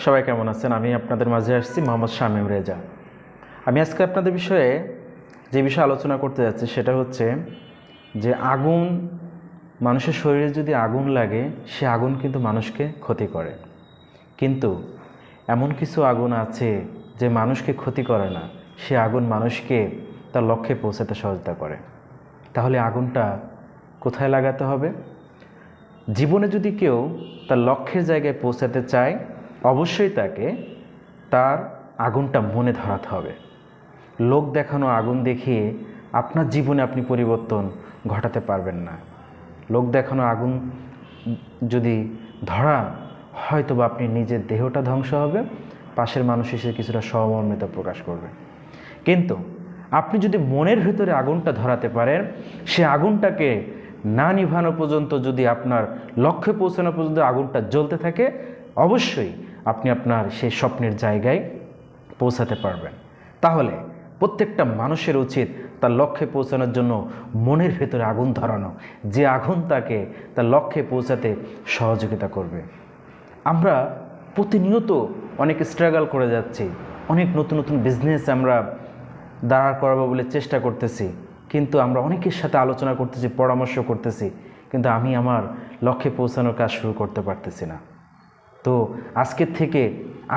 সবাই কেমন আছেন? আমি আপনাদের মাঝে আসছি মোহাম্মদ শামীম রেজা। আমি আজকে আপনাদের বিষয়ে যে বিষয়ে আলোচনা করতে যাচ্ছি সেটা হচ্ছে যে আগুন, মানুষের শরীরে যদি আগুন লাগে সে আগুন কিন্তু মানুষকে ক্ষতি করে, কিন্তু এমন কিছু আগুন আছে যে মানুষকে ক্ষতি করে না, সে আগুন মানুষকে তার লক্ষ্যে পৌঁছাতে সহায়তা করে। তাহলে আগুনটা কোথায় লাগাতে হবে? জীবনে যদি কেউ তার লক্ষ্যের জায়গায় পৌঁছাতে চায়, অবশ্যই তাকে তার আগুনটা মনে ধরাতে হবে। লোক দেখানো আগুন দেখিয়ে আপনার জীবনে আপনি পরিবর্তন ঘটাতে পারবেন না। লোক দেখানো আগুন যদি ধরান, হয়তো বা আপনি নিজের দেহটা ধ্বংস হবে, পাশের মানুষ এসে কিছুটা সহমর্মিতা প্রকাশ করবে। কিন্তু আপনি যদি মনের ভিতরে আগুনটা ধরাতে পারেন, সে আগুনটাকে না নিভানো পর্যন্ত, যদি আপনার লক্ষ্যে পৌঁছানো পর্যন্ত আগুনটা জ্বলতে থাকে, অবশ্যই আপনি আপনার সেই স্বপ্নের জায়গায় পৌঁছাতে পারবেন। তাহলে প্রত্যেকটা মানুষের উচিত তার লক্ষ্যে পৌঁছানোর জন্য মনের ভেতরে আগুন ধরানো, যে আগুন তাকে তার লক্ষ্যে পৌঁছাতে সহযোগিতা করবে। আমরা প্রতিনিয়ত অনেক স্ট্রাগল করে যাচ্ছি, অনেক নতুন নতুন বিজনেস আমরা দাঁড় করাবো বলে চেষ্টা করতেছি, কিন্তু আমরা অনেকের সাথে আলোচনা করতেছি, পরামর্শ করতেছি, কিন্তু আমি আমার লক্ষ্যে পৌঁছানোর কাজ শুরু করতে পারতেছি না। তো আজকের থেকে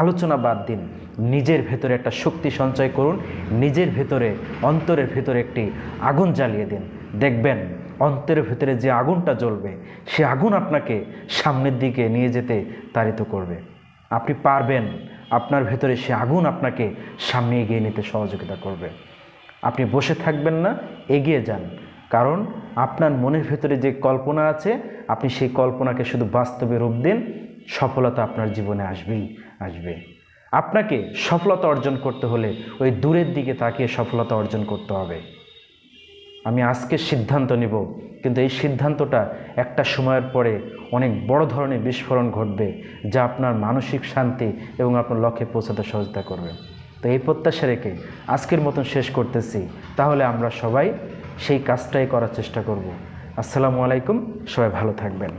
আলোচনা বাদ দিন, নিজের ভেতরে একটা শক্তি সঞ্চয় করুন, নিজের ভেতরে, অন্তরের ভেতরে একটি আগুন জ্বালিয়ে দিন। দেখবেন অন্তরের ভেতরে যে আগুনটা জ্বলবে, সে আগুন আপনাকে সামনের দিকে নিয়ে যেতে তাড়িত করবে। আপনি পারবেন, আপনার ভেতরে সে আগুন আপনাকে সামনে এগিয়ে নিতে সহযোগিতা করবে। আপনি বসে থাকবেন না, এগিয়ে যান, কারণ আপনার মনের ভেতরে যে কল্পনা আছে, আপনি সেই কল্পনাকে শুধু বাস্তবে রূপ দিন, সফলতা আপনার জীবনে আসবে। আপনাকে সফলতা অর্জন করতে হলে ওই দূরের দিকে তাকিয়ে সফলতা অর্জন করতে হবে। আমি আজকে সিদ্ধান্ত নিব, কিন্তু এই সিদ্ধান্তটা একটা সময়ের পরে অনেক বড় ধরনের বিস্ফোরণ ঘটবে, যা আপনার মানসিক শান্তি এবং আপনার লক্ষ্যে পৌঁছাতে সহযোগিতা করবে। তো এই প্রত্যাশা রেখে আজকের মতন শেষ করতেছি। তাহলে আমরা সবাই সেই কাজটাই করার চেষ্টা করব। আসসালামু আলাইকুম, সবাই ভালো থাকবেন।